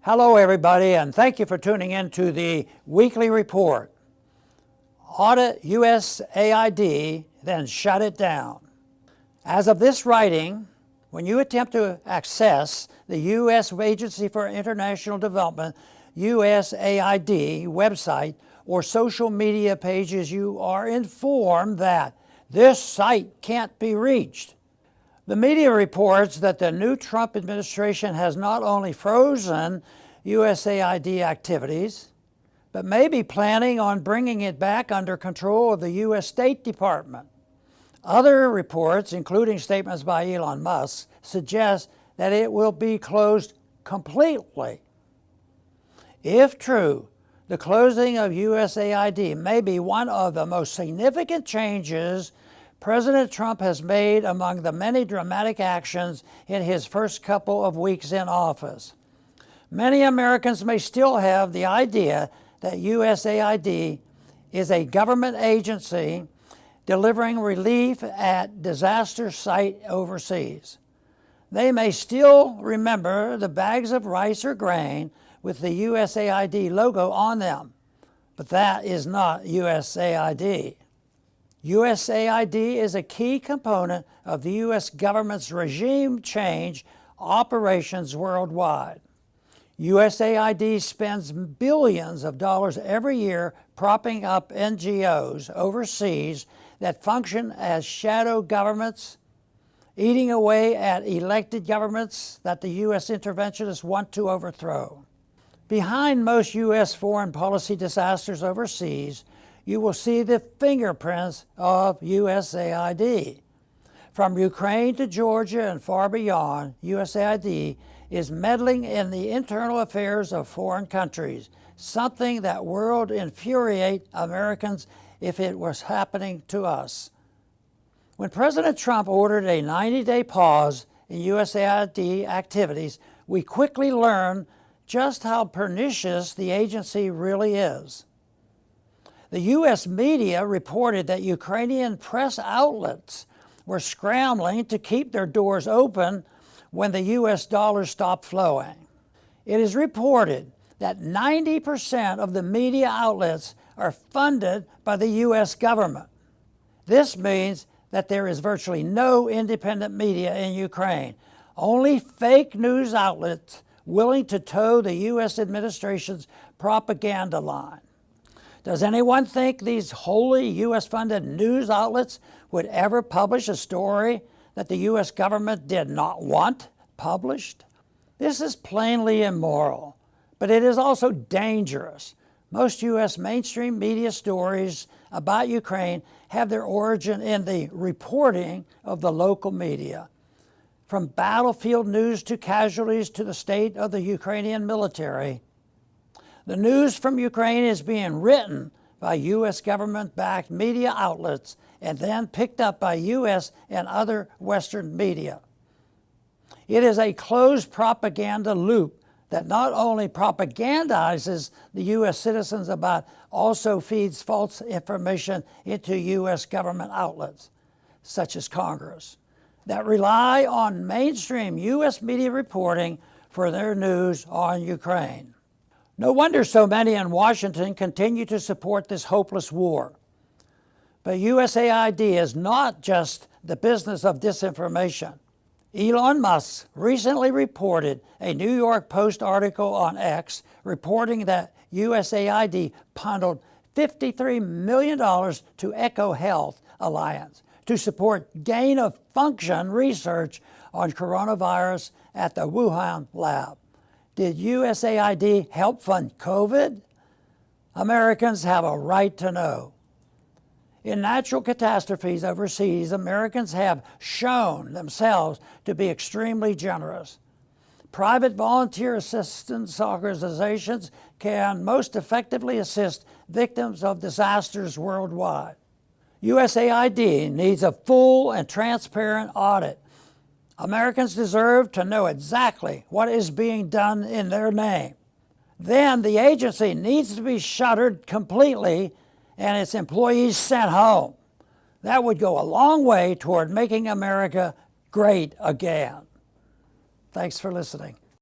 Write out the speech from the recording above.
Hello everybody, and thank you for tuning in to the weekly report. Audit USAID, then shut it down. As of this writing, when you attempt to access the U.S. Agency for International Development, USAID website or social media pages, you are informed that this site can't be reached. The media reports that the new Trump administration has not only frozen USAID activities, but may be planning on bringing it back under control of the U.S. State Department. Other reports, including statements by Elon Musk, suggest that it will be closed completely. If true, the closing of USAID may be one of the most significant changes President Trump has made among the many dramatic actions in his first couple of weeks in office. Many Americans may still have the idea that USAID is a government agency delivering relief at disaster sites overseas. They may still remember the bags of rice or grain with the USAID logo on them, but that is not USAID. USAID is a key component of the U.S. government's regime change operations worldwide. USAID spends billions of dollars every year propping up NGOs overseas that function as shadow governments, eating away at elected governments that the U.S. interventionists want to overthrow. Behind most U.S. foreign policy disasters overseas, you will see the fingerprints of USAID. From Ukraine to Georgia and far beyond, USAID is meddling in the internal affairs of foreign countries, something that would infuriate Americans if it was happening to us. When President Trump ordered a 90-day pause in USAID activities, we quickly learned just how pernicious the agency really is. The U.S. media reported that Ukrainian press outlets were scrambling to keep their doors open when the U.S. dollar stopped flowing. It is reported that 90% of the media outlets are funded by the U.S. government. This means that there is virtually no independent media in Ukraine, only fake news outlets willing to toe the U.S. administration's propaganda line. Does anyone think these wholly U.S.-funded news outlets would ever publish a story that the U.S. government did not want published? This is plainly immoral, but it is also dangerous. Most U.S. mainstream media stories about Ukraine have their origin in the reporting of the local media. From battlefield news to casualties to the state of the Ukrainian military, the news from Ukraine is being written by U.S. government-backed media outlets and then picked up by U.S. and other Western media. It is a closed propaganda loop that not only propagandizes the U.S. citizens but also feeds false information into U.S. government outlets, such as Congress, that rely on mainstream U.S. media reporting for their news on Ukraine. No wonder so many in Washington continue to support this hopeless war. But USAID is not just the business of disinformation. Elon Musk recently reported a New York Post article on X reporting that USAID bundled $53 million to Echo Health Alliance to support gain-of-function research on coronavirus at the Wuhan lab. Did USAID help fund COVID? Americans have a right to know. In natural catastrophes overseas, Americans have shown themselves to be extremely generous. Private volunteer assistance organizations can most effectively assist victims of disasters worldwide. USAID needs a full and transparent audit. Americans deserve to know exactly what is being done in their name. Then the agency needs to be shuttered completely and its employees sent home. That would go a long way toward making America great again. Thanks for listening.